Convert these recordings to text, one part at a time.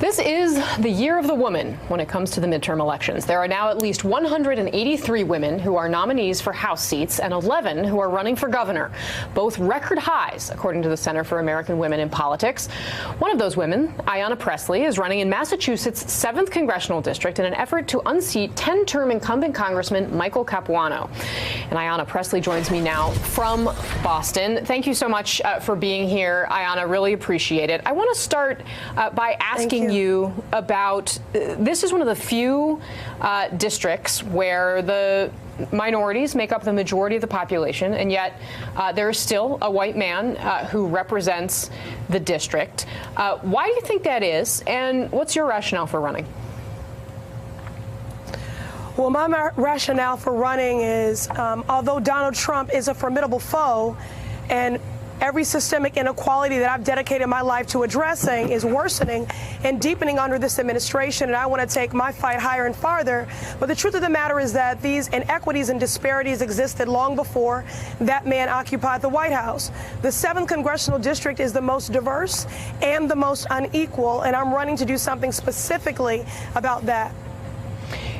This is the year of the woman when it comes to the midterm elections. There are now at least 183 women who are nominees for House seats and 11 who are running for governor, both record highs, according to the Center for American Women in Politics. One of those women, Ayanna Pressley, is running in Massachusetts' 7th Congressional District in an effort to unseat 10-term incumbent Congressman Michael Capuano. And Ayanna Pressley joins me now from Boston. Thank you so much for being here, Ayanna. Really appreciate it. I want to start by asking you about, this is one of the few districts where the minorities make up the majority of the population, and yet there is still a white man who represents the district. Why do you think that is, and what's your rationale for running? Well, my rationale for running is, although Donald Trump is a formidable foe, and every systemic inequality that I've dedicated my life to addressing is worsening and deepening under this administration, and I want to take my fight higher and farther. But the truth of the matter is that these inequities and disparities existed long before that man occupied the White House. The 7th Congressional District is the most diverse and the most unequal, and I'm running to do something specifically about that.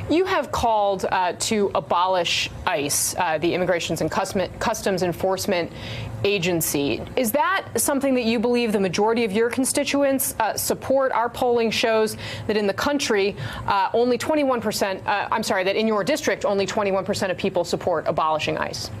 You have called to abolish ICE, the Immigrations and Customs Enforcement Agency. Is that something that you believe the majority of your constituents support? Our polling shows that in the country, only 21%, that in your district, only 21% of people support abolishing ICE.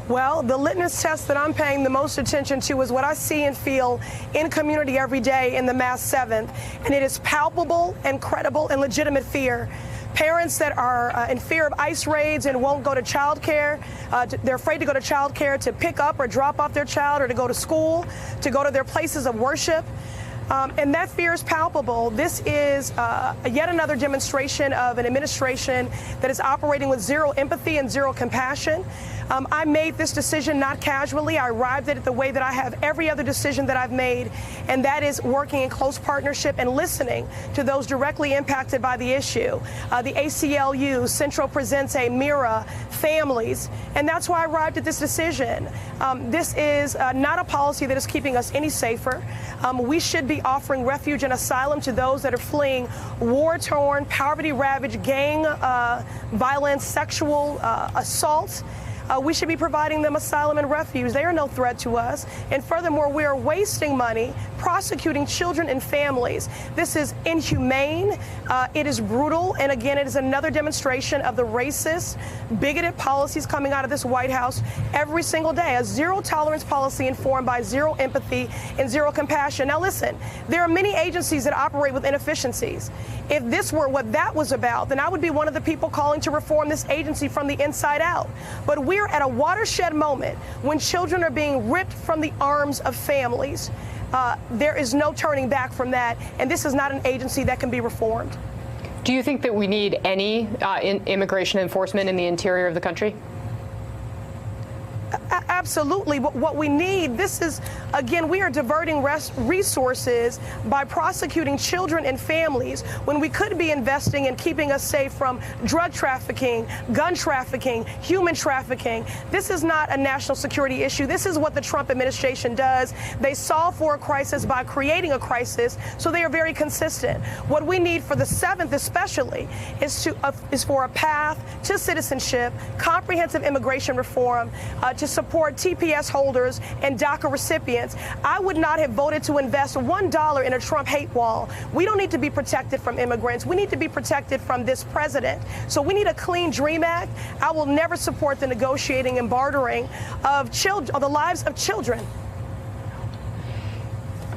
Well, the litmus test that I'm paying the most attention to is what I see and feel in community every day in the Mass 7th, and it is palpable and credible and legitimate fear. Parents that are in fear of ICE raids and won't go to child care. They're afraid to go to child care to pick up or drop off their child, or to go to school, to go to their places of worship. And that fear is palpable. This is yet another demonstration of an administration that is operating with zero empathy and zero compassion. I made this decision not casually. I arrived at it the way that I have every other decision that I've made, and that is working in close partnership and listening to those directly impacted by the issue. The ACLU, Central Presente, MIRA, families, and that's why I arrived at this decision. This is not a policy that is keeping us any safer. We should be offering refuge and asylum to those that are fleeing war-torn, poverty-ravaged, gang violence, sexual assault. We should be providing them asylum and refuge. They are no threat to us. And furthermore, we are wasting money prosecuting children and families. This is inhumane. It is brutal. And again, it is another demonstration of the racist, bigoted policies coming out of this White House every single day. A zero tolerance policy informed by zero empathy and zero compassion. Now, listen, there are many agencies that operate with inefficiencies. If this were what that was about, then I would be one of the people calling to reform this agency from the inside out. But we're at a watershed moment when children are being ripped from the arms of families. There is no turning back from that, and this is not an agency that can be reformed. Do you think that we need any immigration enforcement in the interior of the country? Absolutely. But what we need, this is, again, we are diverting resources by prosecuting children and families when we could be investing in keeping us safe from drug trafficking, gun trafficking, human trafficking. This is not a national security issue. This is what the Trump administration does. They solve for a crisis by creating a crisis, so they are very consistent. What we need for the 7th especially is for a path to citizenship, comprehensive immigration reform, to support TPS holders and DACA recipients. I would not have voted to invest $1 in a Trump hate wall. We don't need to be protected from immigrants. We need to be protected from this president. So we need a Clean Dream Act. I will never support the negotiating and bartering of the lives of children.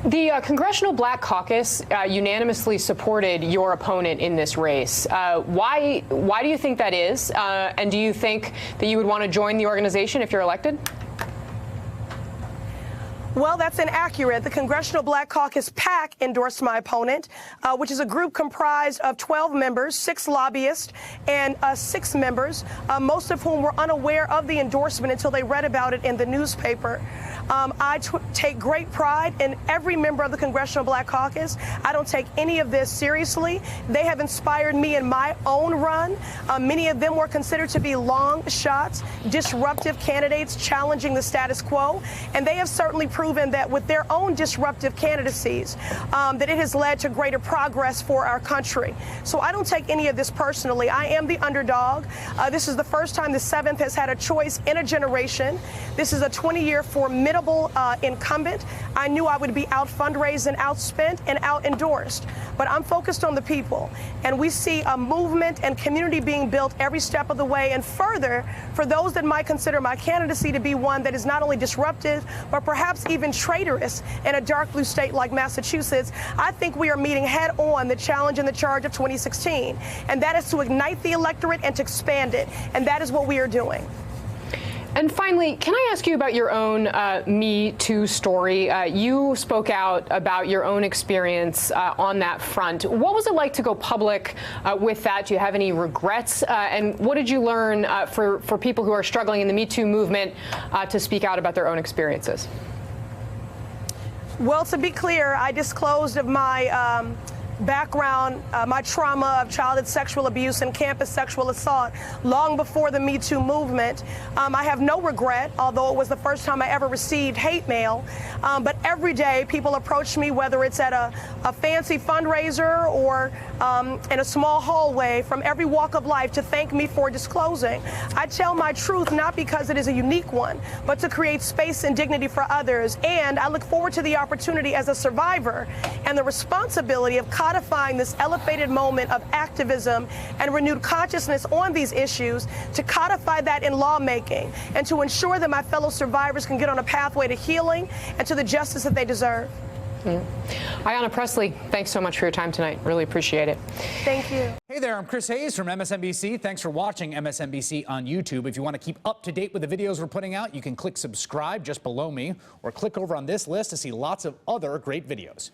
The Congressional Black Caucus unanimously supported your opponent in this race. Why do you think that is? And do you think that you would want to join the organization if you're elected? Well, that's inaccurate. The Congressional Black Caucus PAC endorsed my opponent, which is a group comprised of 12 members, 6 lobbyists, and 6 members, most of whom were unaware of the endorsement until they read about it in the newspaper. take great pride in every member of the Congressional Black Caucus. I don't take any of this seriously. They have inspired me in my own run. Many of them were considered to be long shots, disruptive candidates challenging the status quo, and they have certainly proven that with their own disruptive candidacies, that it has led to greater progress for our country. So I don't take any of this personally. I am the underdog. This is the first time the 7th has had a choice in a generation. This is a 20-year formidable incumbent. I knew I would be out fundraised and outspent and out endorsed, but I'm focused on the people, and we see a movement and community being built every step of the way. And further, for those that might consider my candidacy to be one that is not only disruptive, but perhaps even traitorous in a dark blue state like Massachusetts, I think we are meeting head on the challenge and the charge of 2016, and that is to ignite the electorate and to expand it, and that is what we are doing. And finally, can I ask you about your own Me Too story? You spoke out about your own experience on that front. What was it like to go public with that? Do you have any regrets? And what did you learn for people who are struggling in the Me Too movement to speak out about their own experiences? Well, to be clear, I disclosed of my background, my trauma of childhood sexual abuse and campus sexual assault long before the Me Too movement. I have no regret, although it was the first time I ever received hate mail. But every day people approach me, whether it's at a fancy fundraiser or in a small hallway, from every walk of life, to thank me for disclosing. I tell my truth not because it is a unique one, but to create space and dignity for others. And I look forward to the opportunity as a survivor and the responsibility of codifying this elevated moment of activism and renewed consciousness on these issues, to codify that in lawmaking and to ensure that my fellow survivors can get on a pathway to healing and to the justice that they deserve. Ayanna Pressley, thanks so much for your time tonight. Really appreciate it. Thank you. Hey there, I'm Chris Hayes from MSNBC. Thanks for watching MSNBC on YouTube. If you want to keep up to date with the videos we're putting out, you can click subscribe just below me or click over on this list to see lots of other great videos.